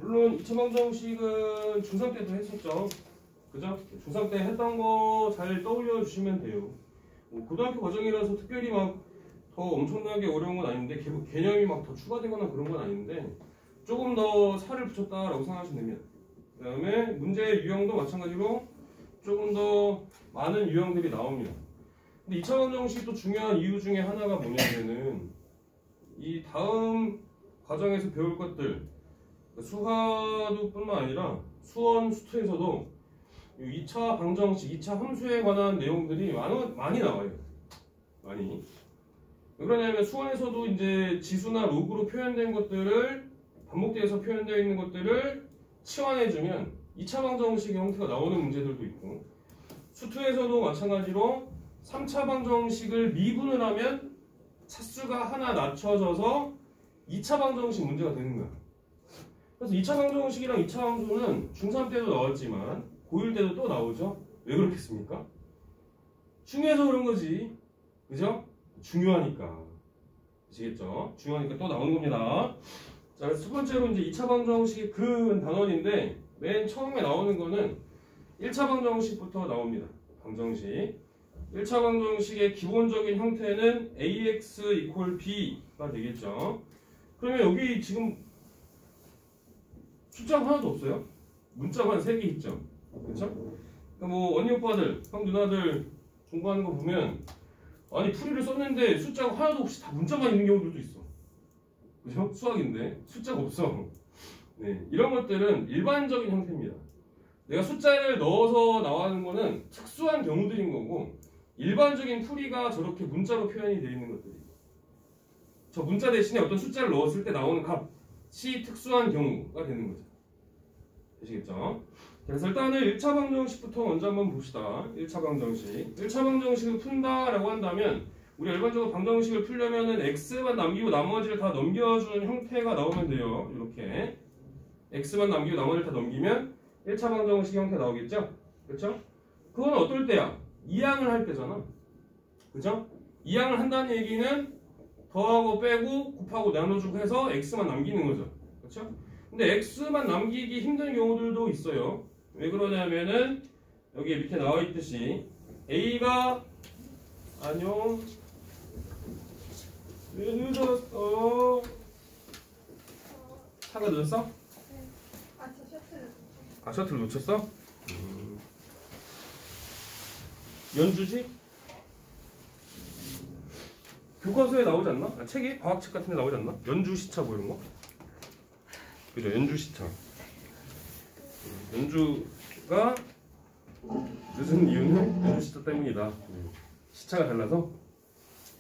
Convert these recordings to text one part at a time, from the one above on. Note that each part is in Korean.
물론 2차 방정식은 중3 때도 했었죠. 그죠? 중3 때 했던 거 잘 떠올려 주시면 돼요. 뭐 고등학교 과정이라서 특별히 막 더 엄청나게 어려운 건 아닌데 개념이 막 더 추가되거나 그런 건 아닌데 조금 더 살을 붙였다라고 생각하시면 됩니다. 그 다음에 문제 유형도 마찬가지로 조금 더 많은 유형들이 나옵니다. 근데 2차 방정식 또 중요한 이유 중에 하나가 뭐냐면은 이 다음 과정에서 배울 것들 수화도 뿐만 아니라 수원, 수투에서도 2차 방정식, 2차 함수에 관한 내용들이 많이 나와요. 많이. 왜 그러냐면 수원에서도 이제 지수나 로그로 표현된 것들을 반복돼서 표현되어 있는 것들을 치환해주면 2차 방정식의 형태가 나오는 문제들도 있고 수투에서도 마찬가지로 3차 방정식을 미분을 하면 차수가 하나 낮춰져서 2차 방정식 문제가 되는 거야. 그래서 2차 방정식이랑 2차 함수는 중3 때도 나왔지만 고1 때도 또 나오죠. 왜 그렇겠습니까? 중요해서 그런 거지. 그죠? 중요하니까. 아시겠죠? 중요하니까 또 나오는 겁니다. 자, 그래서 첫 번째로 이제 2차 방정식의 근 단원인데 맨 처음에 나오는 거는 1차 방정식부터 나옵니다. 방정식. 1차 방정식의 기본적인 형태는 ax = b가 되겠죠. 그러면 여기 지금 숫자가 하나도 없어요. 문자가 한 3개 있죠. 그렇죠? 그러니까 뭐 언니 오빠들, 형 누나들 공부하는 거 보면 아니 풀이를 썼는데 숫자가 하나도 없이 다 문자만 있는 경우들도 있어. 그죠? 수학인데 숫자가 없어. 네, 이런 것들은 일반적인 형태입니다. 내가 숫자를 넣어서 나가는 거는 특수한 경우들인 거고 일반적인 풀이가 저렇게 문자로 표현이 되어 있는 것들이 저 문자 대신에 어떤 숫자를 넣었을 때 나오는 값이 특수한 경우가 되는 거죠. 되시겠죠? 그래서 일단은 1차 방정식부터 먼저 한번 봅시다. 1차 방정식. 1차 방정식을 푼다라고 한다면 우리 일반적으로 방정식을 풀려면은 x만 남기고 나머지를 다 넘겨주는 형태가 나오면 돼요. 이렇게 x만 남기고 나머지를 다 넘기면 1차 방정식 형태 나오겠죠? 그렇죠? 그건 어떨 때야? 이항을 할 때잖아. 그죠? 이항을 한다는 얘기는 더하고 빼고 곱하고 나눠주고 해서 x만 남기는 거죠. 그렇죠? 근데 x만 남기기 힘든 경우들도 있어요. 왜 그러냐면은 여기 밑에 나와 있듯이 a가 안녕 왜 늦었어? 차가 늦었어? 네. 저 셔틀. 아 셔틀 놓쳤어? 연주지? 교과서에 나오지 않나? 아, 책에? 과학책 같은 데 나오지 않나? 연주시차 뭐 이런 거? 그죠? 연주시차. 연주가 늦은 이유는 연주시차 때문이다. 시차가 달라서?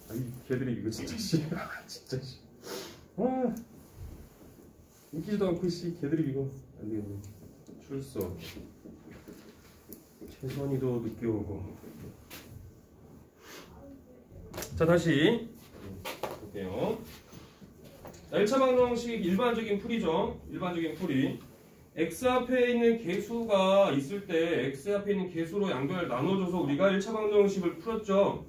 아이 걔들이 이거 진짜 씨. 진짜 씨. 아 웃기지도 않고 씨 걔들이 이거 안 되겠네. 출석. 최선이도 늦게 오고. 자 다시 볼게요. 1차 방정식 일반적인 풀이죠. 일반적인 풀이. x 앞에 있는 개수가 있을 때 x 앞에 있는 개수로 양변을 나눠줘서 우리가 1차 방정식을 풀었죠.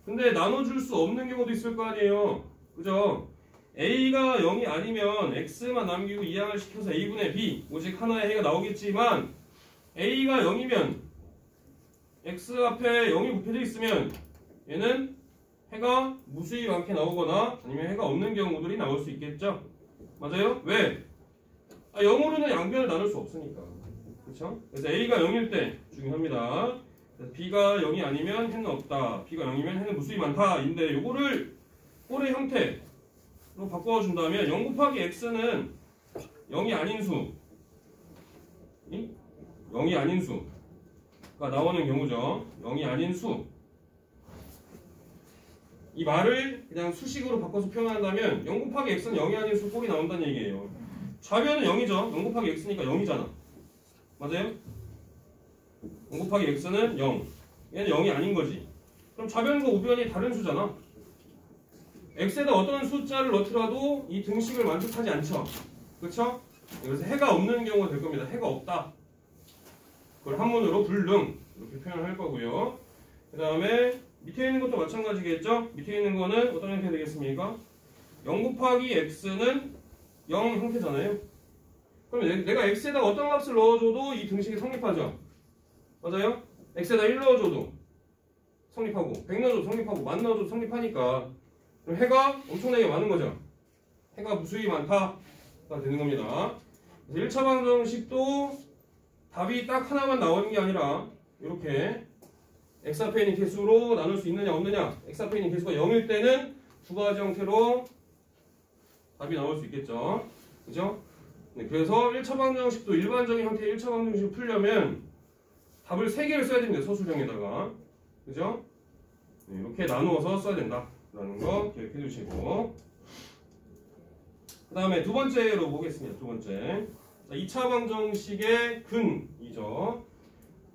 근데 나눠줄 수 없는 경우도 있을 거 아니에요. 그죠? a가 0이 아니면 x만 남기고 이항을 시켜서 a분의 b 오직 하나의 해가 나오겠지만 a가 0이면 x 앞에 0이 곱해져 있으면 얘는 해가 무수히 많게 나오거나 아니면 해가 없는 경우들이 나올 수 있겠죠? 맞아요? 왜? 0으로는 양변을 나눌 수 없으니까. 그렇죠? 그래서 a가 0일 때 중요합니다. 그래서 b가 0이 아니면 해는 없다. b가 0이면 해는 무수히 많다. 인데 요거를 꼴의 형태로 바꿔준다면 0 곱하기 x는 0이 아닌 수 0이 아닌 수가 나오는 경우죠. 0이 아닌 수 이 말을 그냥 수식으로 바꿔서 표현한다면 0 곱하기 x는 0이 아닌 수 꼴이 나온다는 얘기예요. 좌변은 0이죠. 0 곱하기 x니까 0이잖아. 맞아요? 0 곱하기 x는 0. 얘는 0이 아닌 거지. 그럼 좌변과 우변이 다른 수잖아. x에다 어떤 숫자를 넣더라도 이 등식을 만족하지 않죠. 그렇죠? 그래서 해가 없는 경우가 될 겁니다. 해가 없다. 그걸 한문으로 불능 이렇게 표현을 할 거고요. 그 다음에 밑에 있는 것도 마찬가지겠죠? 밑에 있는 거는 어떤 형태 되겠습니까? 0 곱하기 x는 0 형태잖아요. 그러면 내가 x에다 어떤 값을 넣어줘도 이 등식이 성립하죠. 맞아요? x에다 1 넣어줘도 성립하고 100 넣어줘도 성립하고 1000 넣어줘도 성립하니까 그럼 해가 엄청나게 많은 거죠. 해가 무수히 많다가 되는 겁니다. 그래서 1차 방정식도 답이 딱 하나만 나오는 게 아니라 이렇게 x 앞에 있는 개수로 나눌 수 있느냐 없느냐, x 앞에 있는 개수가 0일 때는 두 가지 형태로 답이 나올 수 있겠죠. 그죠? 네, 그래서 1차 방정식도 일반적인 형태의 1차 방정식을 풀려면 답을 3개를 써야 됩니다. 서술형에다가. 그죠? 네, 이렇게 나누어서 써야 된다라는 거 기억해 두시고, 그 다음에 두 번째로 보겠습니다. 두 번째. 자, 2차 방정식의 근이죠.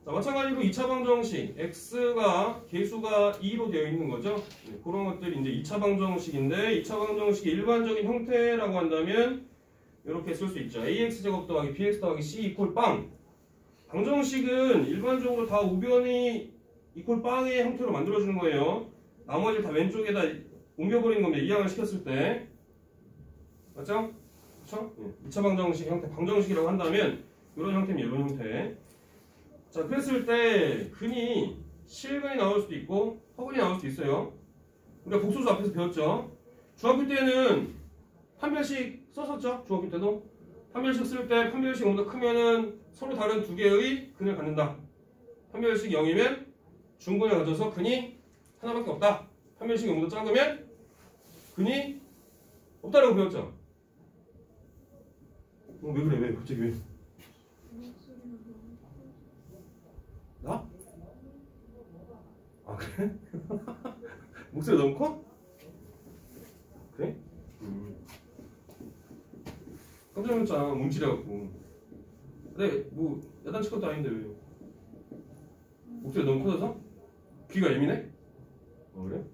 자, 마찬가지로 2차 방정식 x가 개수가 2로 되어 있는 거죠. 네, 그런 것들이 이제 2차 방정식인데, 2차 방정식의 일반적인 형태라고 한다면 이렇게 쓸 수 있죠. ax제곱 더하기 bx 더하기 c 이퀄 빵. 방정식은 일반적으로 다 우변이 이퀄 빵의 형태로 만들어주는 거예요. 나머지를 다 왼쪽에다 옮겨버리는 겁니다. 이항을 시켰을 때. 맞죠? 그쵸? 2차 방정식 형태, 방정식이라고 한다면 이런 형태입니다. 이런 형태. 자, 그랬을 때 근이 실근이 나올 수도 있고 허근이 나올 수도 있어요. 우리가 복소수 앞에서 배웠죠. 중학교 때는 판별식 썼었죠. 중학교 때도 판별식 쓸 때 판별식 0보다 크면은 서로 다른 두 개의 근을 갖는다. 판별식 0이면 중근을 가져서 근이 하나밖에 없다. 판별식 0보다 작으면 근이 없다라고 배웠죠. 왜 그래? 왜 갑자기 왜? 나? 아 그래? 목소리 너무 커? 그래? 깜짝 놀랐잖아. 움찔해갖고. 근데 뭐 야단칠 것도 아닌데 왜? 목소리 너무 커져서? 귀가 예민해? 그래?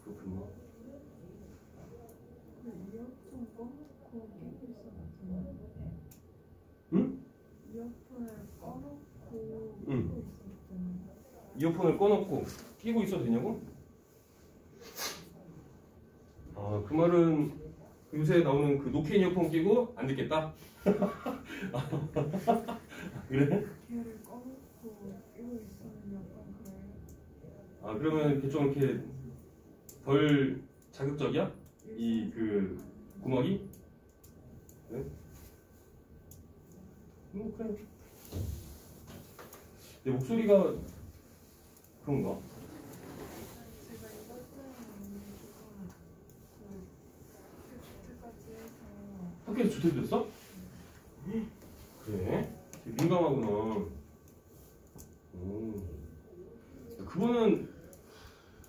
그렇군요. 응? 이어폰을 꺼놓고 끼고 있어도 되냐고? 아, 그 말은 요새 나오는 그 노케인 이어폰 끼고 안 듣겠다? 그래? 걔를 꺼놓고 끼고 있으면 약간 그래. 아, 그러면 이렇게 좀 이렇게 덜 자극적이야? 이 그 구멍이? 그래? 그래. 내 목소리가 그런가? 제가 이번 주에는 주택까지 해서 학교에서 조퇴 됐어? 그래? 되게 민감하구나. 오. 그거는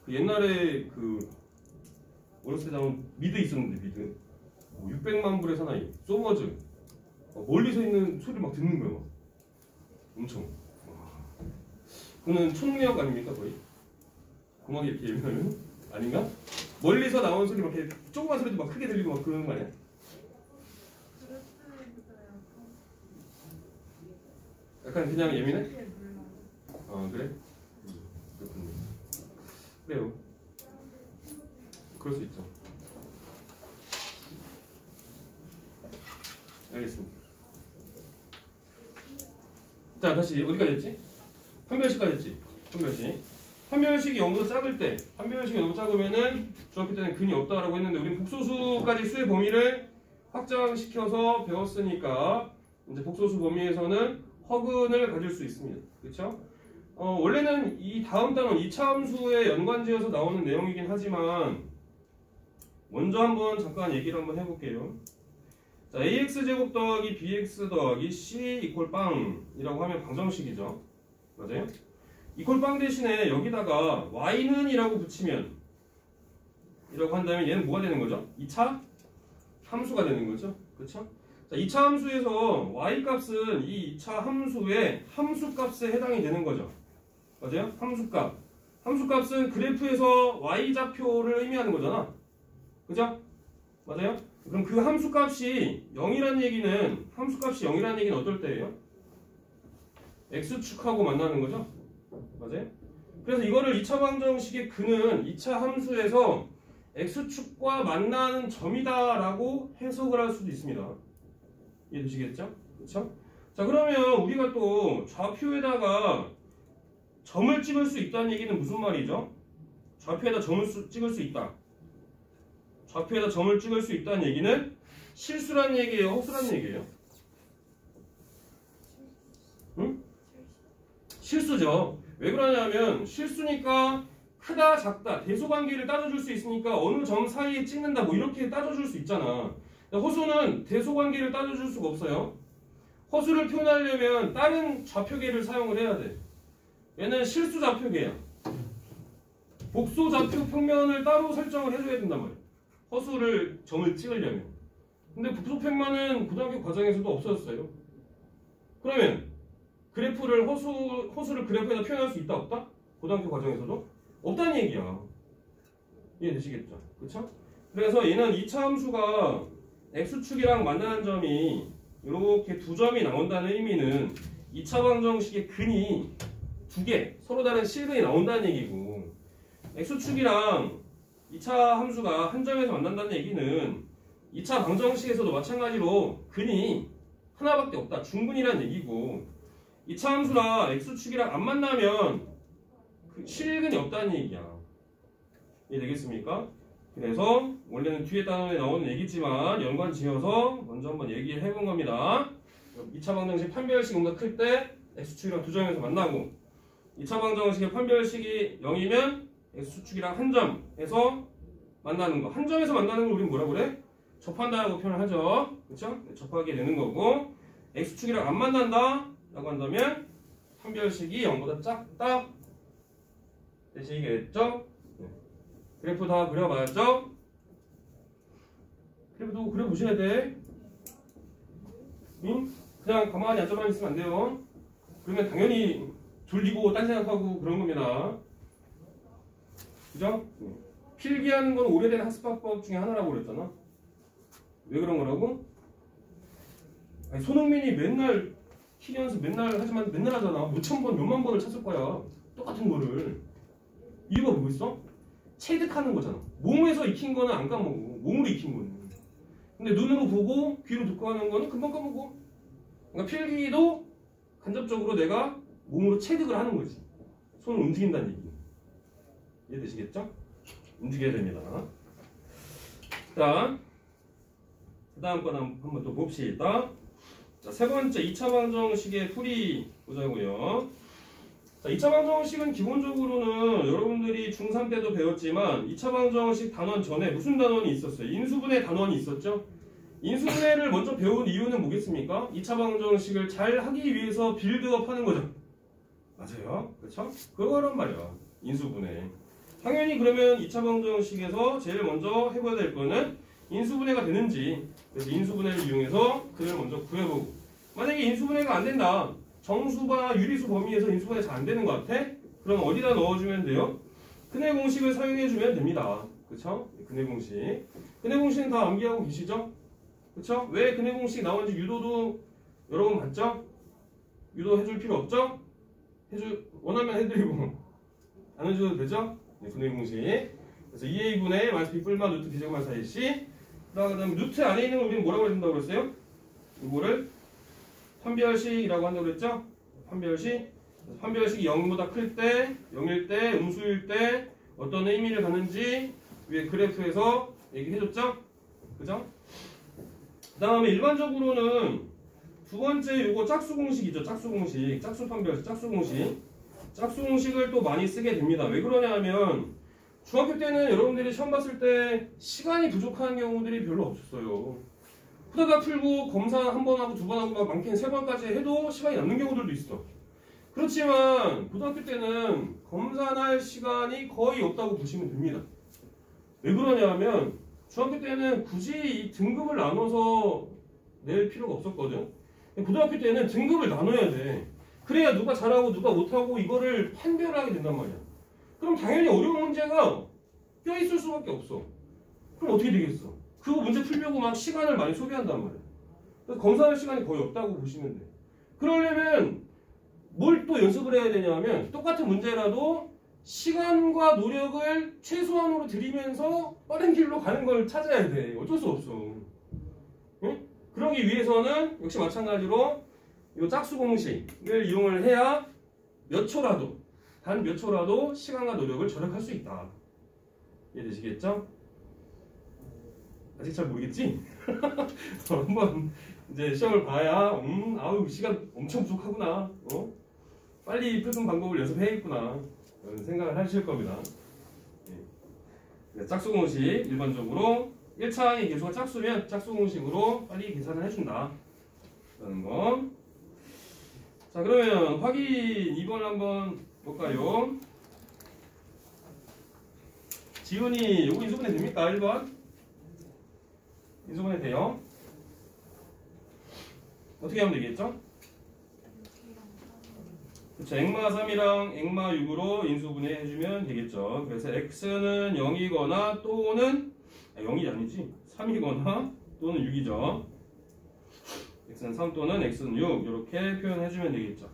그 옛날에 그 어렸을 때 나온 미드 있었는데 미드 600만 불의 사나이 소머즈 멀리서 있는 소리를 막 듣는 거야. 막. 엄청. 그거는 총력 아닙니까 거의? 고막이 이렇게 예민하면? 아닌가? 멀리서 나온 소리 막 이렇게 조그만 소리도 막 크게 들리고 막 그러는 거 아니야? 약간 그냥 예민해? 아 그래? 그렇군요. 그래요. 그럴 수 있죠. 알겠습니다. 자 다시 어디까지 했지? 판별식까지 했지? 판별식이 0보다 작을 때, 판별식이 너무 작으면은 중학교 때는 근이 없다라고 했는데 우린 복소수까지 수의 범위를 확장시켜서 배웠으니까 이제 복소수 범위에서는 허근을 가질 수 있습니다. 그렇죠? 원래는 이 다음 단원 2차 함수에 연관지어서 나오는 내용이긴 하지만 먼저 한번 잠깐 얘기를 한번 해볼게요. 자, ax제곱 더하기 bx 더하기 c 이퀄 빵이라고 하면 방정식이죠. 맞아요? 이퀄 빵 대신에 여기다가 y는 이라고 붙이면 이라고 한다면 얘는 뭐가 되는 거죠? 2차 함수가 되는 거죠. 그렇죠? 자, 2차 함수에서 y 값은 이 2차 함수의 함수값에 해당이 되는 거죠. 맞아요? 함수값. 함수값은 그래프에서 y좌표를 의미하는 거잖아. 그죠? 맞아요? 그럼 그 함수값이 0이라는 얘기는 함수값이 0이라는 얘기는 어떨 때예요? x축하고 만나는 거죠? 맞아요? 그래서 이거를 2차 방정식의 근은 2차 함수에서 X축과 만나는 점이다라고 해석을 할 수도 있습니다. 이해되시겠죠? 그렇죠? 자, 그러면 우리가 또 좌표에다가 점을 찍을 수 있다는 얘기는 무슨 말이죠? 좌표에다 점을 찍을 수 있다. 좌표에다 점을 찍을 수 있다는 얘기는 실수란 얘기예요? 허수란 얘기예요? 응? 실수죠. 왜 그러냐면 실수니까 크다 작다 대소관계를 따져줄 수 있으니까 어느 점 사이에 찍는다 뭐 이렇게 따져줄 수 있잖아. 허수는 대소관계를 따져줄 수가 없어요. 허수를 표현하려면 다른 좌표계를 사용을 해야 돼. 얘는 실수 좌표계야. 복소 좌표 평면을 따로 설정을 해줘야 된단 말이야. 허수를 점을 찍으려면. 근데 복소 평면은 고등학교 과정에서도 없어졌어요. 그러면 그래프를 허수를 그래프에다 표현할 수 있다 없다? 고등학교 과정에서도 없다는 얘기야. 이해되시겠죠? 그쵸? 그래서 얘는 2차 함수가 x축이랑 만나는 점이 이렇게 두 점이 나온다는 의미는 2차 방정식의 근이 두 개, 서로 다른 실근이 나온다는 얘기고 x축이랑 2차 함수가 한 점에서 만난다는 얘기는 2차 방정식에서도 마찬가지로 근이 하나밖에 없다. 중근이란 얘기고 2차 함수랑 x축이랑 안 만나면 그 실근이 없다는 얘기야. 이해되겠습니까? 그래서 원래는 뒤에 단원에 나오는 얘기지만 연관 지어서 먼저 한번 얘기를 해본 겁니다. 2차 방정식 판별식 뭔가 클 때 x축이랑 두 점에서 만나고 2차 방정식의 판별식이 0이면 x축이랑 한 점에서 만나는 거. 한 점에서 만나는 걸 우리는 뭐라 그래? 접한다라고 표현을 하죠. 그렇죠? 접하게 되는 거고 x축이랑 안 만난다 라고 한다면 판별식이 0보다 작다 되시겠죠? 그래프 다 그려봤죠? 그래프도 그려보셔야 돼. 응? 그냥 가만히 앉아만 있으면 안 돼요. 그러면 당연히 졸리고 딴 생각하고 그런 겁니다. 그죠? 필기하는 건 오래된 학습법 중에 하나라고 그랬잖아. 왜 그런 거라고? 아니, 손흥민이 맨날 키 연습 맨날 하지만 맨날 하잖아. 몇천 번, 몇만 번을 쳤을 거야. 똑같은 거를. 이유가 뭐겠어? 체득하는 거잖아. 몸에서 익힌 거는 안 까먹고 몸으로 익힌 거는. 근데 눈으로 보고 귀로 듣고 하는 거는 금방 까먹고. 그러니까 필기도 간접적으로 내가 몸으로 체득을 하는 거지. 손을 움직인다는 얘기. 이해되시겠죠? 움직여야 됩니다. 자, 그 다음 건 한번 또 봅시다. 자, 세 번째 2차 방정식의 풀이 보자고요. 자, 2차 방정식은 기본적으로는 여러분들이 중3 때도 배웠지만 2차 방정식 단원 전에 무슨 단원이 있었어요? 인수분해 단원이 있었죠? 인수분해를 먼저 배운 이유는 뭐겠습니까? 2차 방정식을 잘 하기 위해서 빌드업 하는 거죠. 맞아요. 그렇죠? 그거란 말이야. 인수분해. 당연히 그러면 2차 방정식에서 제일 먼저 해봐야 될 거는 인수분해가 되는지, 그래서 인수분해를 이용해서 그걸 먼저 구해보고, 만약에 인수분해가 안 된다. 정수와 유리수 범위에서 인수분해 잘 안 되는 것 같아? 그럼 어디다 넣어주면 돼요? 근해 공식을 사용해주면 됩니다. 그쵸? 근해 공식. 근해 공식은 다 암기하고 계시죠? 그쵸? 왜 근해 공식 나오는지 유도도 여러 번 봤죠? 유도 해줄 필요 없죠? 원하면 해드리고 안 해줘도 되죠? 네, 근해 공식. 그래서 2a분의 마이너스 b 뿔마 루트 b제곱만 4ac. 그 다음에 루트 안에 있는 걸 우리는 뭐라고 해준다고 그랬어요? 이거를 판별식이라고 한다고 그랬죠? 판별식이 0보다 클 때, 0일 때, 음수일 때 어떤 의미를 갖는지 위에 그래프에서 얘기해줬죠? 그죠? 그 다음에 일반적으로는 두 번째 요거 짝수 공식이죠. 짝수 공식, 짝수 판별식, 짝수 공식. 짝수 공식을 또 많이 쓰게 됩니다. 왜 그러냐 하면 중학교 때는 여러분들이 시험 봤을 때 시간이 부족한 경우들이 별로 없었어요. 후다닥 풀고 검사 한 번 하고 두 번 하고 막 많게는 세 번까지 해도 시간이 남는 경우들도 있어. 그렇지만 고등학교 때는 검사할 시간이 거의 없다고 보시면 됩니다. 왜 그러냐면 중학교 때는 굳이 이 등급을 나눠서 낼 필요가 없었거든. 고등학교 때는 등급을 나눠야 돼. 그래야 누가 잘하고 누가 못하고 이거를 판별하게 된단 말이야. 그럼 당연히 어려운 문제가 껴있을 수밖에 없어. 그럼 어떻게 되겠어? 그 문제 풀려고 막 시간을 많이 소비한단 말이야. 그래서 검사할 시간이 거의 없다고 보시면 돼. 그러려면 뭘 또 연습을 해야 되냐면 똑같은 문제라도 시간과 노력을 최소한으로 들이면서 빠른 길로 가는 걸 찾아야 돼. 어쩔 수 없어. 응? 그러기 위해서는 역시 마찬가지로 이 짝수 공식을 이용을 해야 몇 초라도, 단 몇 초라도 시간과 노력을 절약할 수 있다. 이해되시겠죠? 아직 잘 모르겠지? 한번 이제 시험을 봐야 아우 시간 엄청 부족하구나. 빨리 푸는 방법을 연습해야겠구나. 이런 생각을 하실 겁니다. 네. 짝수 공식 일반적으로 1차항의 개수가 짝수면 짝수 공식으로 빨리 계산을 해준다. 라는 거. 자, 그러면 확인 2번 한번 볼까요? 지훈이 요거 인수분해 됩니까? 1번? 인수분해 돼요? 어떻게 하면 되겠죠? 그쵸, 액마 3이랑 액마 6으로 인수분해 해주면 되겠죠. 그래서 x는 0이거나 또는 0이 아니지 3이거나 또는 6이죠. x는 3 또는 x는 6 이렇게 표현해주면 되겠죠.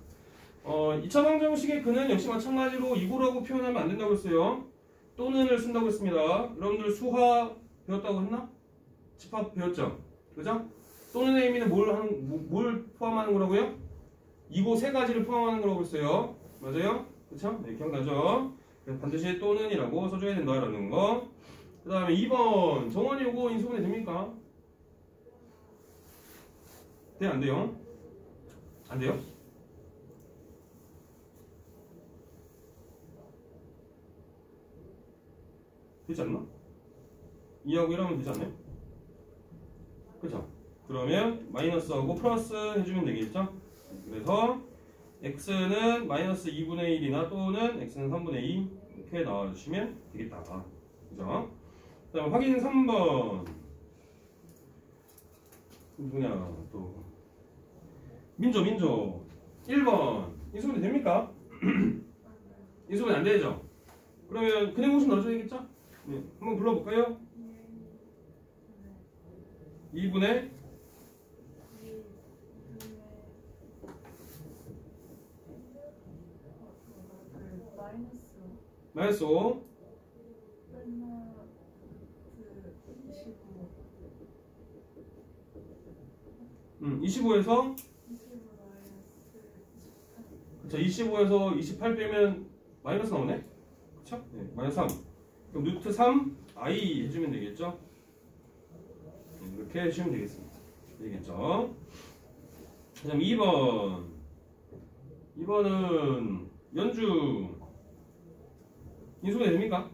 2차 방정식의 근은 역시 마찬가지로 이고라고 표현하면 안 된다고 했어요. 또는을 쓴다고 했습니다. 여러분들 수화 배웠다고 했나? 집합 배웠죠? 그죠? 또는의 의미는 뭘 포함하는 거라고요? 이고 세 가지를 포함하는 거라고 했어요. 맞아요? 그쵸? 네, 기억나죠? 그래서 반드시 또는이라고 써줘야 된다라는 거. 그 다음에 2번 정원이 요거 인수분해 됩니까? 네, 안 돼요? 안 돼요? 되지 않나? 2하고 1하면 되지 않나요? 그쵸? 그러면 마이너스하고 플러스 해주면 되겠죠? 그래서 x는 마이너스 2분의 1이나 또는 x는 3분의 2 이렇게 나와주시면 되겠다. 그죠? 그 다음에 확인 3번 누구냐 또 민조 1번 인수분해 됩니까? 인수분해 안 되죠? 그러면 근해 공식 넣어줘야겠죠? 네, 한번 불러볼까요? 2분의 마이너스 5 25에서 그쵸 25에서 28 빼면 마이너스 나오네? 그쵸? 네, 마이너스 3 그럼 루트 3 i 해주면 되겠죠? 네, 이렇게 해주시면 되겠습니다. 되겠죠? 그다음 2번은 연주 인수분해 됩니까?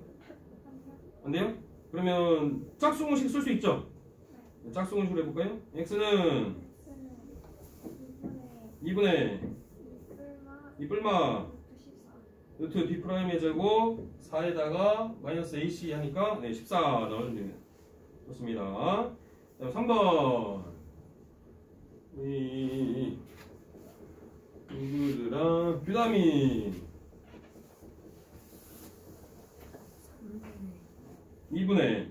안 돼요? 그러면 짝수 공식 쓸 수 있죠? 짝수 공식으로 해볼까요? x는 2분의 2뿔마 루트 b 프라임의 제곱 4에다가 마이너스 ac 하니까 네, 14 넣어주면 됩니다. 좋습니다. 다음 3번 이구드랑 뷰타민 2분의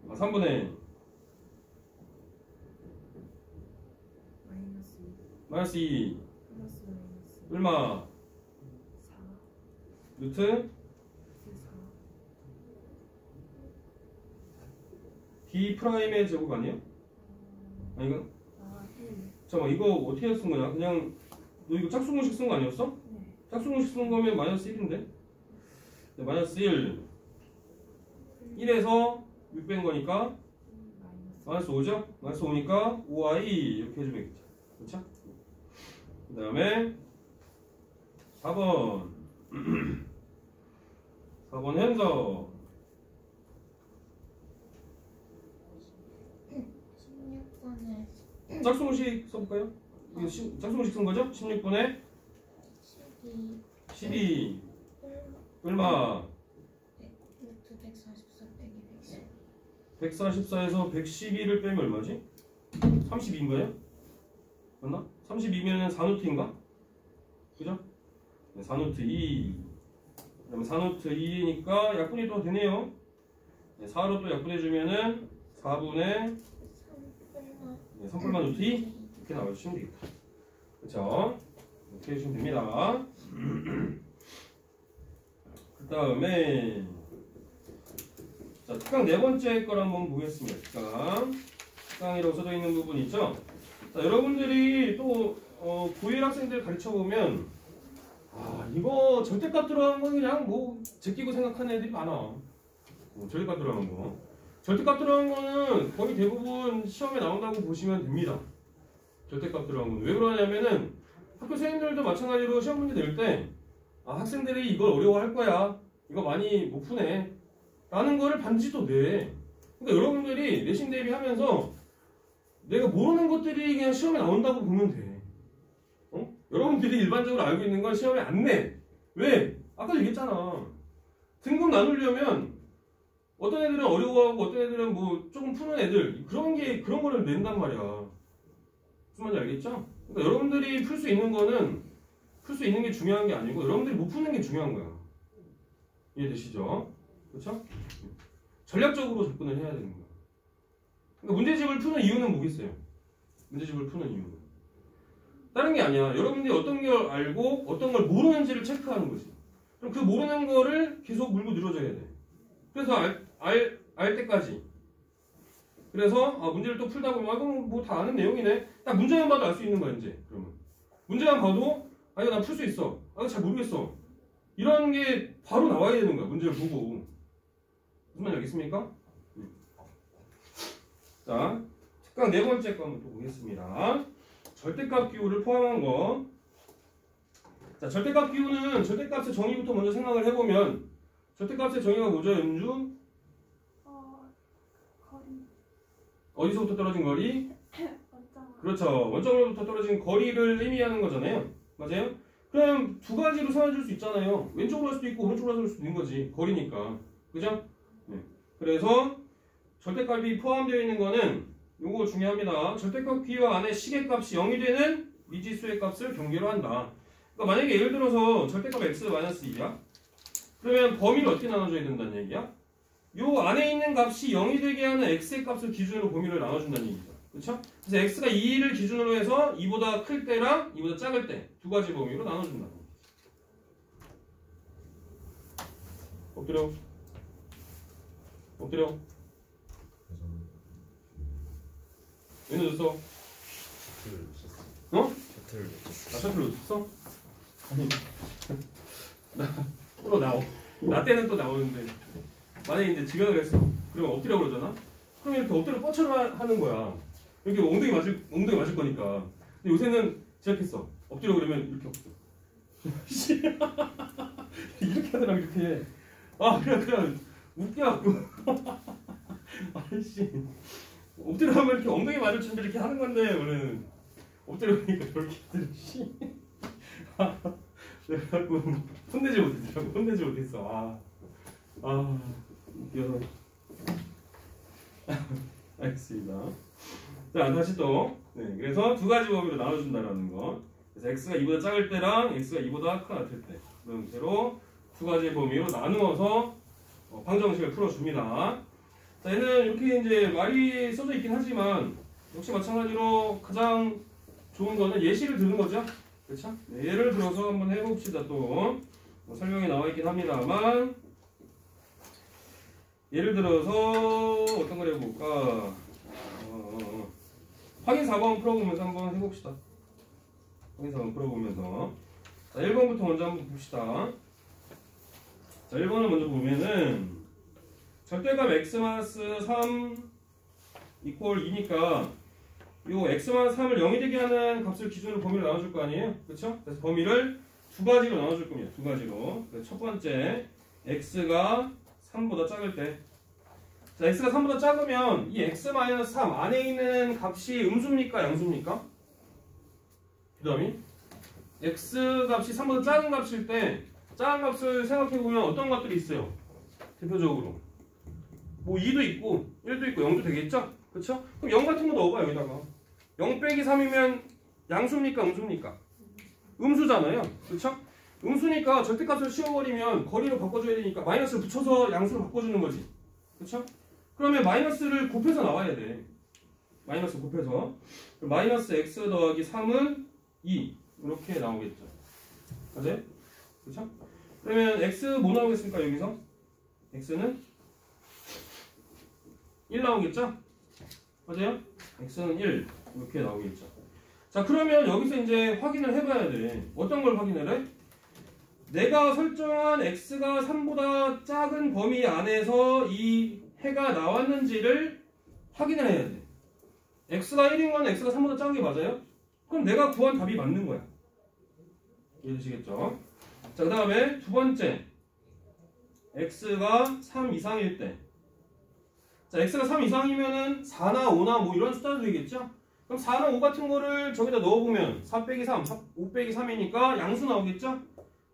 3분의 마이너스 2 얼마 루트 d 프라임의 제곱 아니에요? 아니가? 잠깐만 이거 어떻게 쓴 거냐? 그냥 너 이거 짝수 공식 쓴 거 아니었어? 짝수 공식 쓴 거면 마이너스 1인데? 네, 마이너스 1에서 6 뺀 거니까 마이너스 5죠? 마이너스 5니까 5i 이렇게 해주면 되겠죠. 그렇죠? 그 다음에 4번 4번 현서 16분에 짝수 공식 써볼까요? 이거 짝수 공식 쓴 거죠? 16분에 12 얼마? 루트 144 빼기 110 144에서 112를 빼면 얼마지? 32인가요? 맞나? 32면은 4노트인가? 그죠? 네, 4노트 2 그다음에 4노트 2니까 약분이 또 되네요. 네, 4로 또 약분해주면은 4분의 3뿔마 노트 2 이렇게 나와주시면 되겠다. 그쵸? 이렇게 해주시면 됩니다. 그 다음에 자, 특강 네 번째 걸 한번 보겠습니다. 특강이라고 써져 있는 부분 있죠? 자, 여러분들이 또 고1 학생들 가르쳐 보면 이거 절대값 들어간 건 그냥 뭐 제끼고 생각하는 애들이 많아. 절대값 들어간 거. 절대값 들어간 거는 거의 대부분 시험에 나온다고 보시면 됩니다. 절대값 들어간 거는 왜 그러냐면은 학교 선생님들도 마찬가지로 시험 문제 낼 때 학생들이 이걸 어려워할 거야. 이거 많이 못 푸네. 라는 거를 반드시 또 내. 그러니까 여러분들이 내신 대비하면서 내가 모르는 것들이 그냥 시험에 나온다고 보면 돼. 여러분들이 일반적으로 알고 있는 건 시험에 안 내. 왜? 아까 얘기했잖아. 등급 나누려면 어떤 애들은 어려워하고 어떤 애들은 뭐 조금 푸는 애들 그런 거를 낸단 말이야. 무슨 말인지 알겠죠? 그러니까 여러분들이 풀 수 있는 거는 풀 수 있는 게 중요한 게 아니고 여러분들이 못 푸는 게 중요한 거야. 이해되시죠? 그렇죠? 전략적으로 접근을 해야 되는 거야. 그러니까 문제집을 푸는 이유는 뭐겠어요? 문제집을 푸는 이유는 다른 게 아니야. 여러분들이 어떤 걸 알고 어떤 걸 모르는지를 체크하는 거지. 그럼 그 모르는 거를 계속 물고 늘어져야 돼. 그래서 알 때까지. 그래서 문제를 또 풀다 보면 그럼 뭐 다 아는 내용이네. 딱 문제만 봐도 알 수 있는 거야 이제. 그러면 문제만 봐도 이거 나 풀 수 있어. 이거 잘 모르겠어. 이런 게 바로 나와야 되는 거야. 문제를 보고. 무슨 말인지 알겠습니까? 자, 특강 네 번째 거 한번 또 보겠습니다. 절대값 기호를 포함한 거. 자, 절대값 기호는 절대값의 정의부터 먼저 생각을 해보면 절대값의 정의가 뭐죠, 연주? 거리. 어디서부터 떨어진 거리? 원점. 그렇죠. 원점으로부터 떨어진 거리를 의미하는 거잖아요. 맞아요? 그럼 두 가지로 삼아줄 수 있잖아요. 왼쪽으로 할 수도 있고 오른쪽으로 할 수도 있는 거지. 거리니까. 그죠? 네. 그래서 절대값이 포함되어 있는 거는 요거 중요합니다. 절대값 기호 안에 시계값이 0이 되는 미지수의 값을 경계로 한다. 그러니까 만약에 예를 들어서 절대값 x-2야. 그러면 범위를 어떻게 나눠줘야 된다는 얘기야? 요 안에 있는 값이 0이 되게 하는 x의 값을 기준으로 범위를 나눠준다는 얘기죠. 그렇죠? 그래서 x가 2를 기준으로 해서 2보다 클 때랑 2보다 작을 때 두 가지 범위로 나눠준다는 얘기죠. 엎드려. 엎드려. 왜 늦었어? 어? 셔틀 놓쳤어. 나 셔틀 놓쳤어? 아니 또 나 때는 또 나오는데 만약에 이제 지각을 했어. 그러면 엎드려 그러잖아? 그럼 이렇게 엎드려 뻗쳐서 하는 거야. 이렇게 엉덩이 맞을 거니까. 근데 요새는 지각했어. 엎드려 그러면 이렇게 엎드려. 이렇게 하더라고 이렇게. 그냥 웃겨갖고. 아이씨. 엎드려 하면 이렇게 엉덩이 맞을 준비 이렇게 하는 건데 원래는 엎드려 보니까 저렇게 하더라. 씨. 그래갖고 혼내지 못했어. 웃겨서. 알겠습니다. 자, 다시 또. 네, 그래서 두 가지 범위로 나눠준다라는 거. 그래서 x가 2보다 작을 때랑 x가 2보다 같을 때. 그런 형태로 두 가지 범위로 나누어서 방정식을 풀어줍니다. 자, 얘는 이렇게 이제 말이 써져 있긴 하지만 역시 마찬가지로 가장 좋은 거는 예시를 드는 거죠. 그렇죠? 네, 예를 들어서 한번 해봅시다. 또 설명에 나와 있긴 합니다만 예를 들어서 어떤 걸 해볼까? 확인 4번 풀어보면서 한번 해봅시다. 확인 4번 풀어보면서 자, 1번부터 먼저 한번 봅시다. 자, 1번을 먼저 보면은 절대값 x-3 이퀄 2니까 요 x-3을 0이 되게 하는 값을 기준으로 범위를 나눠줄 거 아니에요? 그렇죠? 그래서 범위를 두 가지로 나눠줄 겁니다. 두 가지로. 첫 번째 x가 3보다 작을 때. 자, x가 3보다 작으면 이 x-3 안에 있는 값이 음수입니까? 양수입니까? 그 다음에 x 값이 3보다 작은 값일 때 작은 값을 생각해보면 어떤 것들이 있어요? 대표적으로 뭐 2도 있고 1도 있고 0도 되겠죠? 그렇죠? 그럼 0 같은 거 넣어봐 여기다가 0 빼기 3이면 양수입니까? 음수입니까? 음수잖아요. 그렇죠? 음수니까 절대값을 씌워버리면 거리로 바꿔줘야 되니까 마이너스를 붙여서 양수로 바꿔주는 거지. 그렇죠? 그러면 마이너스를 곱해서 나와야 돼. 마이너스 곱해서 마이너스 x 더하기 3은 2 이렇게 나오겠죠. 맞아요? 그렇죠? 그러면 x 뭐 나오겠습니까? 여기서 x는 1 나오겠죠? 맞아요? x는 1 이렇게 나오겠죠. 자, 그러면 여기서 이제 확인을 해봐야 돼. 어떤 걸 확인을 해? 내가 설정한 x가 3보다 작은 범위 안에서 이 해가 나왔는지를 확인을 해야 돼. x가 1인 건 x가 3보다 작은 게 맞아요? 그럼 내가 구한 답이 맞는 거야. 이해되시겠죠? 자, 그 다음에 두 번째, x가 3 이상일 때. 자, x가 3 이상이면은 4나 5나 뭐 이런 숫자도 되겠죠? 그럼 4나 5 같은 거를 저기다 넣어보면 4 빼기 3, 5 빼기 3이니까 양수 나오겠죠?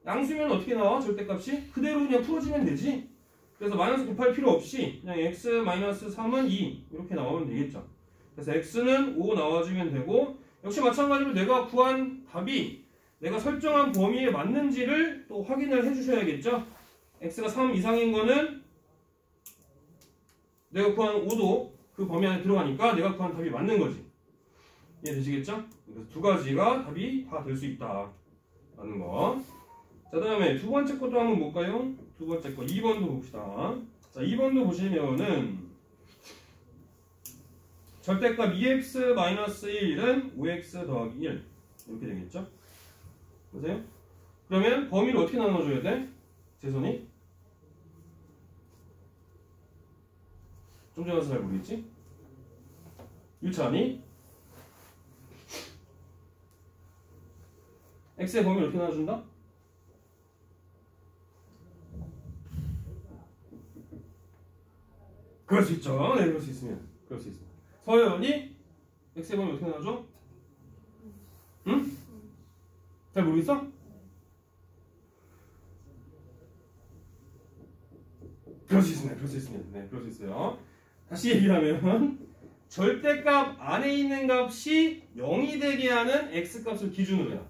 양수면 어떻게 나와? 절대값이? 그대로 그냥 풀어주면 되지. 그래서 마이너스 곱할 필요 없이 그냥 x 3은 2 이렇게 나오면 되겠죠. 그래서 x는 5 나와주면 되고, 역시 마찬가지로 내가 구한 답이 내가 설정한 범위에 맞는지를 또 확인을 해주셔야겠죠. x가 3 이상인 거는 내가 구한 5도 그 범위 안에 들어가니까 내가 구한 답이 맞는 거지. 이해되시겠죠? 그래서 두 가지가 답이 다 될 수 있다 라는 거. 자, 그 다음에 두 번째 것도 한번 볼까요? 두 번째 거 2번도 봅시다. 자, 2번도 보시면은 절대값 2x-1은 5x 더하기 1 이렇게 되겠죠? 보세요. 그러면 범위를 어떻게 나눠줘야 돼? 재선이? 좀 전에 잘 모르겠지? 유찬이? x의 범위를 어떻게 나눠준다? 그럴 수 있죠. 네, 그럴 수 있으면. 그럴 수 있습니다. 서연이 x의 범위 어떻게 나눠줘? 응? 잘 모르겠어? 그럴 수 있습니다. 그럴 수 있습니다. 네, 그럴 수 있어요. 다시 얘기하면 절대값 안에 있는 값이 0이 되게 하는 x값을 기준으로요.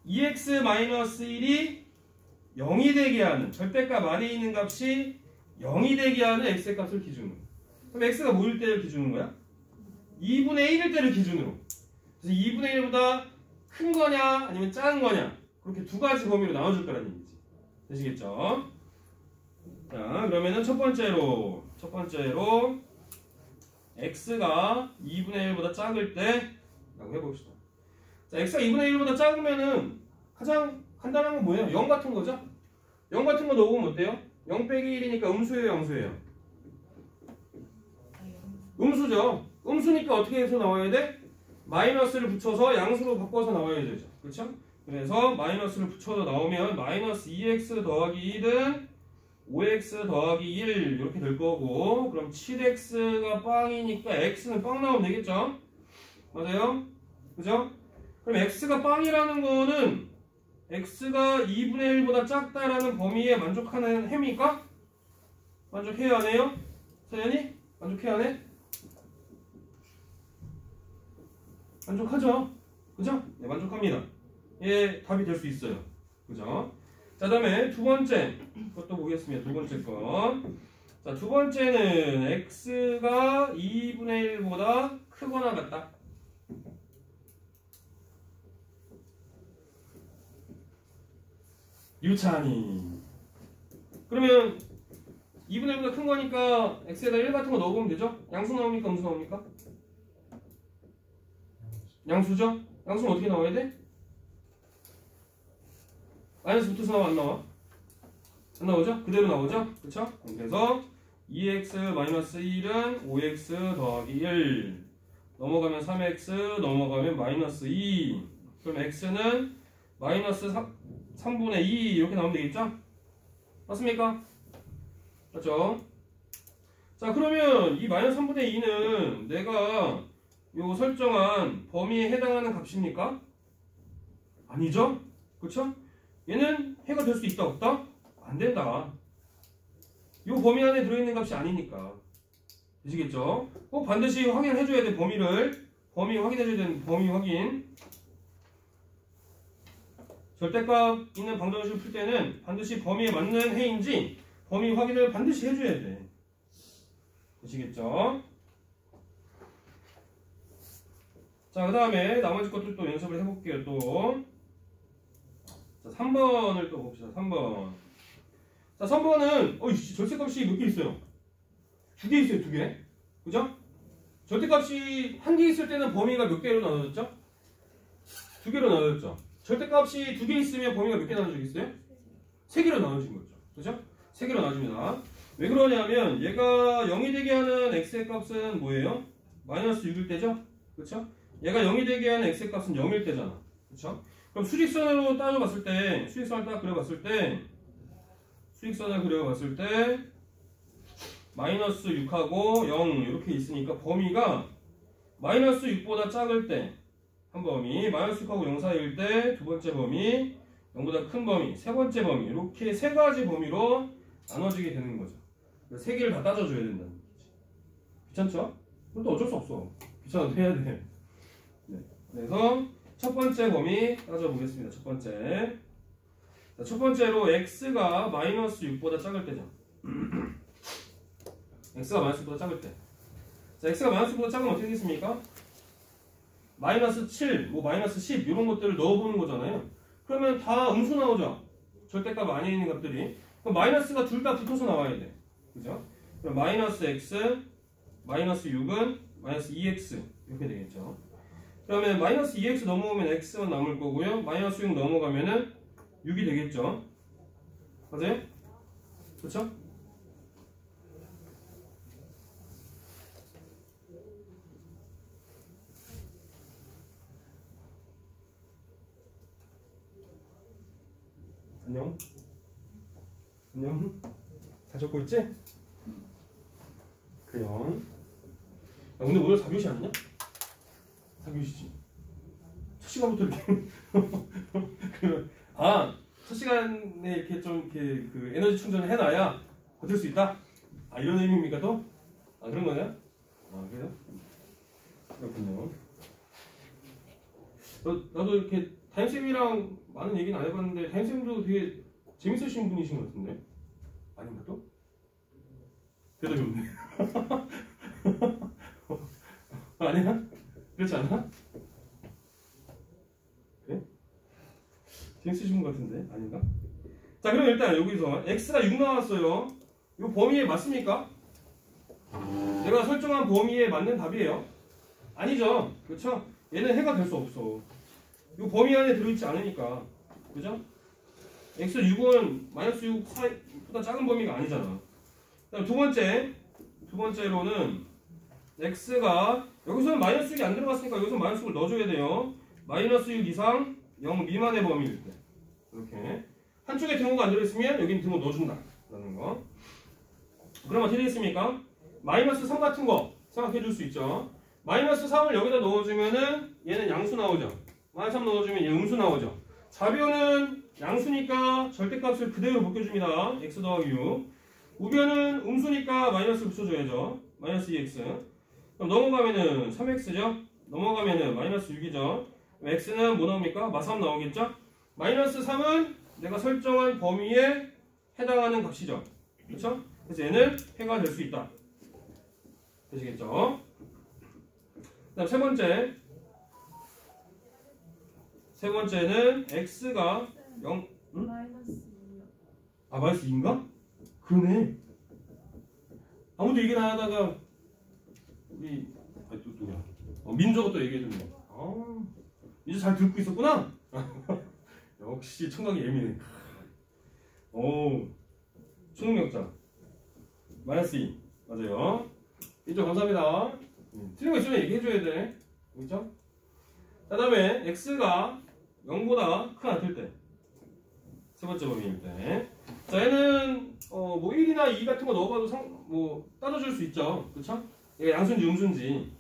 2x-1이 0이 되게 하는 절대값 안에 있는 값이 0이 되게 하는 x의 값을 기준으로. 그럼 x가 뭐일 때를 기준으로 거야? 2분의 1일 때를 기준으로. 그래서 2분의 1보다 큰 거냐 아니면 작은 거냐 그렇게 두 가지 범위로 나눠줄 거라는 얘기지. 되시겠죠? 자, 그러면은 첫 번째로 x가 2분의 1보다 작을 때 라고 해봅시다. 자, x가 2분의 1보다 작으면은 가장 간단한 건 뭐예요? 0 같은 거죠? 0 같은 거 넣어보면 어때요? 0 빼기 1이니까 음수예요, 양수예요? 음수죠. 음수니까 어떻게 해서 나와야 돼? 마이너스를 붙여서 양수로 바꿔서 나와야 되죠. 그렇죠? 그래서 마이너스를 붙여서 나오면 마이너스 2x 더하기 1은 5x 더하기 1 이렇게 될 거고, 그럼 7x가 빵이니까 x는 빵 나오면 되겠죠? 맞아요? 그죠? 그럼 x가 빵이라는 거는 x가 2분의 1보다 작다라는 범위에 만족하는 해입니까? 만족해야 하네요? 서연이? 만족해야 하네? 만족하죠? 그죠? 네, 만족합니다. 예, 답이 될 수 있어요. 그죠? 자, 다음에 두 번째 것도 보겠습니다. 두 번째 거. 자, 두 번째는 x가 2분의 1보다 크거나 같다. 유찬이. 그러면 2분의 1보다 큰 거니까 x에다 1 같은 거 넣어보면 되죠? 양수 나옵니까? 음수 나옵니까? 양수죠? 양수는 어떻게 나와야 돼? 마이너스 붙어서 나와, 안 나와? 안 나오죠? 그대로 나오죠? 그쵸? 그래서 2x-1은 5x 더하기 1 넘어가면 3x 넘어가면 마이너스 2 그럼 x는 마이너스 3분의 2 이렇게 나오면 되겠죠? 맞습니까? 맞죠? 자, 그러면 이 마이너스 3분의 2는 내가 요 설정한 범위에 해당하는 값입니까? 아니죠? 그쵸? 얘는 해가 될 수 있다 없다? 안 된다. 요 범위 안에 들어있는 값이 아니니까. 되시겠죠? 꼭 반드시 확인해 줘야 돼. 범위 확인해 줘야 되는 범위 확인. 절대값 있는 방정식을 풀 때는 반드시 범위에 맞는 해인지 범위 확인을 반드시 해줘야 돼. 되시겠죠? 자, 그 다음에 나머지 것들 또 연습을 해볼게요. 또 자, 3번을 또 봅시다. 3번. 자, 3번은 절대값이 몇 개 있어요? 2개 있어요. 2개. 그죠? 절대값이 1개 있을 때는 범위가 몇 개로 나눠졌죠? 2개로 나눠졌죠. 절대값이 2개 있으면 범위가 몇 개 나눠지겠어요? 3개로 나눠진 거죠. 그죠? 3개로 나눠집니다. 왜 그러냐면 얘가 0이 되게 하는 x의 값은 뭐예요? 마이너스 6일 때죠? 그쵸? 얘가 0이 되게 하는 x의 값은 0일 때잖아. 그쵸? 그럼 수직선으로 따져봤을 때, 수직선을 딱 그려봤을 때, 마이너스 6하고 0 이렇게 있으니까 범위가 마이너스 6보다 작을 때 한 범위, 마이너스 6하고 0 사이일 때 두 번째 범위, 0보다 큰 범위, 세 번째 범위 이렇게 세 가지 범위로 나눠지게 되는 거죠. 세 개를 다 따져줘야 된다는 거지. 귀찮죠? 그것도 어쩔 수 없어. 귀찮아도 해야 돼. 네. 그래서 첫 번째 범위 따져보겠습니다. 첫 번째. 자, 첫 번째로 x가 마이너스 6보다 작을 때죠. x가 마이너스 6보다 작을 때. 자, x가 마이너스 6보다 작으면 어떻게 되겠습니까? 마이너스 7, 마이너스 10 이런 것들을 넣어보는 거잖아요. 그러면 다 음수 나오죠. 절대값 안에 있는 값들이. 그럼 마이너스가 둘 다 붙어서 나와야 돼. 그죠? 그럼 마이너스 x, 마이너스 6은 마이너스 2x 이렇게 되겠죠. 그러면 마이너스 2x 넘어오면 x만 남을 거고요. 마이너스 6 넘어가면은 6이 되겠죠. 맞아요? 그렇죠? 안녕? 안녕? 다 적고 있지? 그래요. 야, 근데 오늘 4교시 아니냐? 4교시지. 첫 시간부터 이렇게. 첫 시간에 이렇게 좀 이렇게 그 에너지 충전을 해놔야 버틸 수 있다? 이런 의미입니까 또? 그런 거냐? 그래요? 그렇군요. 나도 이렇게 담임쌤이랑 많은 얘기는 안 해봤는데 담임쌤도 되게 재밌으신 분이신 것 같은데? 아닌가 또? 대답이 없네. 아니야? 그렇지 않아? 그래? 재밌으신 것 같은데? 아닌가? 자, 그럼 일단 여기서 x가 6 나왔어요. 이 범위에 맞습니까? 내가 설정한 범위에 맞는 답이에요. 아니죠? 그렇죠? 얘는 해가 될 수 없어. 이 범위 안에 들어있지 않으니까. 그죠? x 6은 마이너스 6 사이보다 작은 범위가 아니잖아. 그다음 두 번째로는 x가 여기서는 마이너스 6이 안 들어갔으니까 여기서 마이너스 6을 넣어줘야 돼요. 마이너스 6 이상 0 미만의 범위일 때. 이렇게. 한쪽에 등호가 안 들어있으면 여기는 등호 넣어준다. 라는 거. 그럼 어떻게 되겠습니까? 마이너스 3 같은 거 생각해 줄 수 있죠. 마이너스 3을 여기다 넣어주면은 얘는 양수 나오죠. 마이너스 3 넣어주면 얘 음수 나오죠. 좌변은 양수니까 절대값을 그대로 묶여줍니다. x 더하기 6. 우변은 음수니까 마이너스 붙여줘야죠. 마이너스 2x. 그럼 넘어가면은 3x죠. 넘어가면은 마이너스 6이죠. x는 뭐 나옵니까? 마3 나오겠죠? 마이너스 3은 내가 설정한 범위에 해당하는 값이죠. 그렇죠? 그래서 얘는 해가 될 수 있다. 되시겠죠? 그 다음 세 번째는 x가 0 마이너스 2요. 마이너스 2인가? 그러네. 아무도 얘기를 안 하다가 우리 또 누구야? 민조가 또 얘기해줬네. 이제 잘 듣고 있었구나. 역시 청각이 예민해. 초능력자 마이너스 2 맞아요. 민조 감사합니다. 틀린 거 있으면 얘기해줘야 돼. 그렇죠? 그 다음에 x가 0보다 큰 같을 때 세 번째 범위일 때. 자, 얘는 1이나 2 같은 거 넣어봐도 따져줄 수 있죠. 그쵸? 얘가 양수인지 음수인지.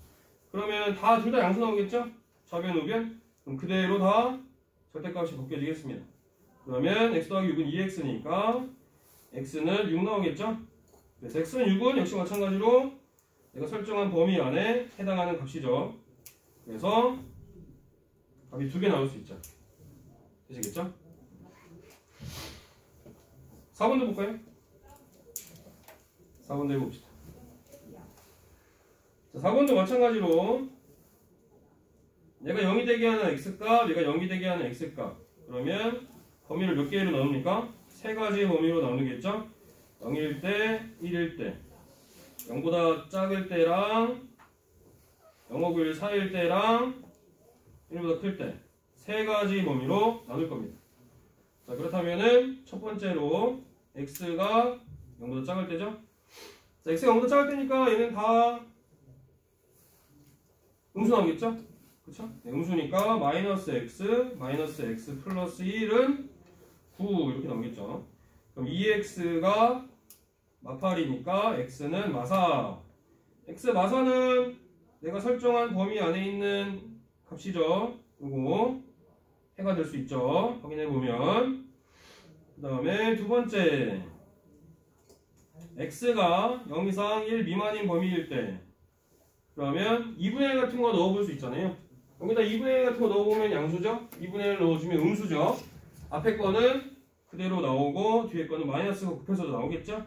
그러면 둘 다 양수 나오겠죠? 좌변, 우변. 그럼 그대로 다 절대값이 벗겨지겠습니다. 그러면 x 더하기 6은 2x니까 x는 6 나오겠죠? 그래서 x는 6은 역시 마찬가지로 내가 설정한 범위 안에 해당하는 값이죠. 그래서 답이 2개 나올 수 있죠. 되시겠죠? 4번도 볼까요? 4번도 해봅시다. 자, 4번도 마찬가지로 얘가 0이 되게 하는 x값, 얘가 0이 되게 하는 x값. 그러면 범위를 몇 개로 나눕니까? 세 가지 범위로 나누겠죠? 0일 때, 1일 때, 0보다 작을 때랑 0하고 4일 때랑 1보다 클 때 세 가지 범위로 나눌 겁니다. 자, 그렇다면은 첫 번째로 x가 0보다 작을 때죠. 자, x가 0보다 작을 때니까 얘는 다 음수 나오겠죠? 그쵸? 네, 음수니까 마이너스 x 플러스 1은 9 이렇게 나오겠죠. 그럼 2x가 마팔이니까 x는 마사. x 마사는 내가 설정한 범위 안에 있는 값이죠. 요거 해가 될 수 있죠. 확인해보면. 그 다음에 두 번째 x가 0 이상 1 미만인 범위일 때 그러면 2분의 1 같은 거 넣어볼 수 있잖아요. 여기다 2분의 1 같은 거 넣어보면 양수죠. 2분의 1 넣어주면 음수죠. 앞에 거는 그대로 나오고 뒤에 거는 마이너스가 곱해서도 나오겠죠.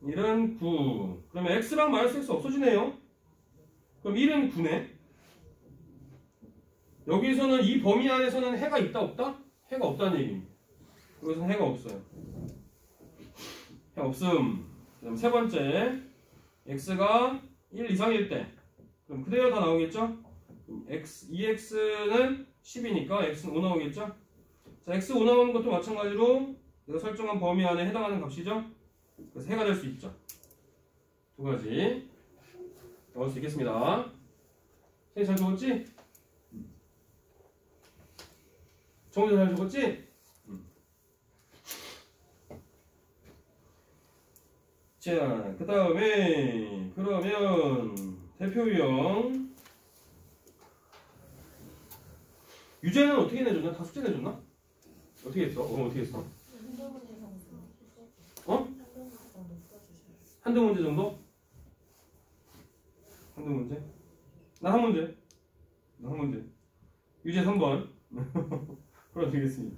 1은 9. 그러면 x랑 마이너스 x 없어지네요. 그럼 1은 9네. 여기서는 이 범위 안에서는 해가 있다 없다? 해가 없다는 얘기입니다. 여기서는 해가 없어요. 해 없음. 그다음 세 번째 x가 1 이상일 때 그럼 그대로 다 나오겠죠? 2x는 10이니까 x는 5 나오겠죠? 자, x 5 나오는 것도 마찬가지로 내가 설정한 범위 안에 해당하는 값이죠? 그래서 해가 될 수 있죠. 두 가지 넣을 수 있겠습니다. 선생님 잘 적었지? 정우도 잘 적었지? 자, 그 다음에 그러면 대표 유형 유제는 어떻게 내줬나? 다 숙제 내줬나? 어떻게 했어? 어떻게 했어? 어? 한두 문제 정도? 한두 문제? 나 한 문제. 나 한 문제. 유제 3번. 풀어드리겠습니다.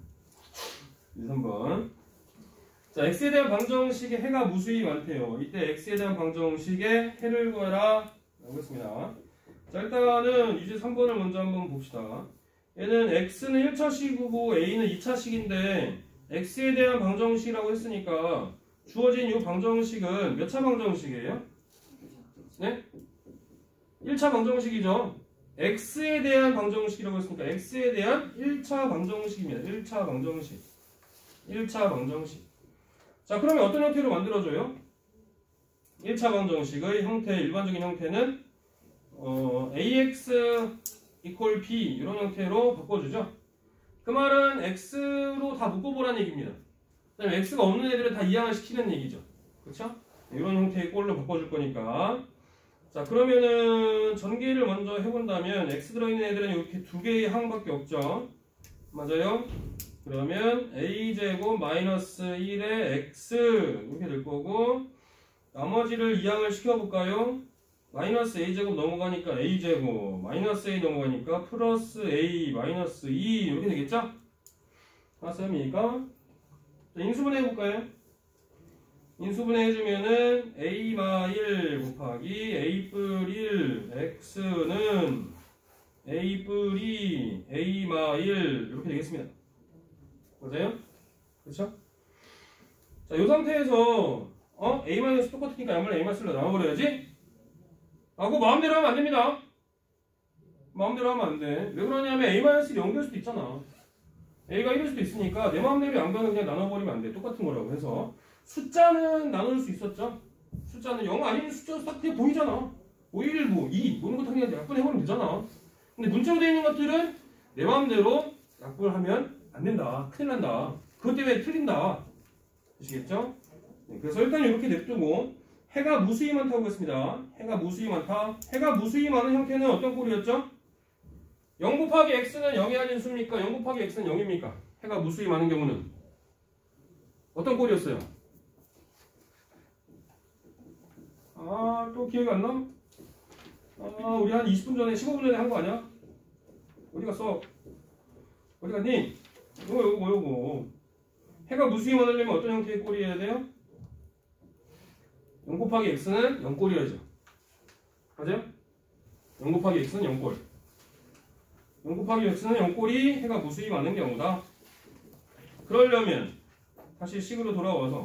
유제 3번. 자, x에 대한 방정식에 해가 무수히 많대요. 이때 x에 대한 방정식에 해를 구해라. 하겠습니다. 자, 일단은 유제 3번을 먼저 한번 봅시다. 얘는 x는 1차식이고 a는 2차식인데 x에 대한 방정식이라고 했으니까 주어진 이 방정식은 몇 차 방정식이에요? 네? 1차 방정식이죠. x에 대한 방정식이라고 했으니까 x에 대한 1차 방정식입니다. 1차 방정식. 1차 방정식. 자, 그러면 어떤 형태로 만들어줘요? 1차 방정식의 형태, 일반적인 형태는 ax equal b 이런 형태로 바꿔주죠. 그 말은 x로 다 묶어보라는 얘기입니다. 그다음에 x가 없는 애들은 다 이항을 시키는 얘기죠. 그렇죠? 이런 형태의 꼴로 바꿔줄 거니까. 자, 그러면은 전개를 먼저 해본다면 x 들어있는 애들은 이렇게 두 개의 항밖에 없죠. 맞아요? 그러면 a제곱 마이너스 1의 x 이렇게 될 거고 나머지를 이항을 시켜볼까요? 마이너스 a제곱 넘어가니까 a제곱 마이너스 a 넘어가니까 플러스 a 마이너스 2 이렇게 되겠죠? 맞습니까? 자, 인수분해 해볼까요? 인수분해 해주면은 a-1 곱하기 a+1 x는 a+2 a-1 이렇게 되겠습니다. 맞아요? 그렇죠? 자, 이 상태에서 a- 똑같으니까 양말 a-로 나와버려야지? 그거 마음대로 하면 안 됩니다. 마음대로 하면 안 돼. 왜 그러냐면 a-를 연결할 수도 있잖아. a가 1일 수도 있으니까 내 마음대로 양변을 그냥 나눠버리면 안 돼. 똑같은 거라고 해서. 숫자는 나눌 수 있었죠. 숫자는 0 아닌 숫자 딱 그냥 보이잖아. 5, 1, 2 이런 거 그냥 약분해버리면 되잖아. 근데 문자로 되어 있는 것들은 내 마음대로 약분하면 안 된다. 큰일 난다. 그것 때문에 틀린다. 아시겠죠? 네, 그래서 일단 이렇게 냅두고 해가 무수히 많다고 했습니다. 해가 무수히 많다. 해가 무수히 많은 형태는 어떤 꼴이었죠? 0 곱하기 x는 0이 아닌 수입니까? 0 곱하기 x는 0입니까? 해가 무수히 많은 경우는 어떤 꼴이었어요? 또 기억이 안 나? 우리 한 20분 전에 15분 전에 한 거 아니야? 어디 갔어? 어디 갔니? 요거 해가 무수히 많으려면 어떤 형태의 꼴이어야 돼요? 0 곱하기 x는 0꼴이어야죠. 맞아요? 0 곱하기 x는 0꼴. 0 곱하기 x는 0꼴이 해가 무수히 많은 경우다. 그러려면 다시 식으로 돌아와서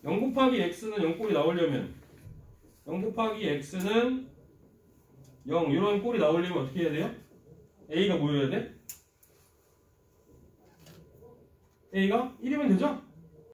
0 곱하기 x는 0꼴이 나오려면 0 곱하기 x는 0 이런 꼴이 나오려면 어떻게 해야 돼요? a가 뭐여야 돼? a가 1이면 되죠?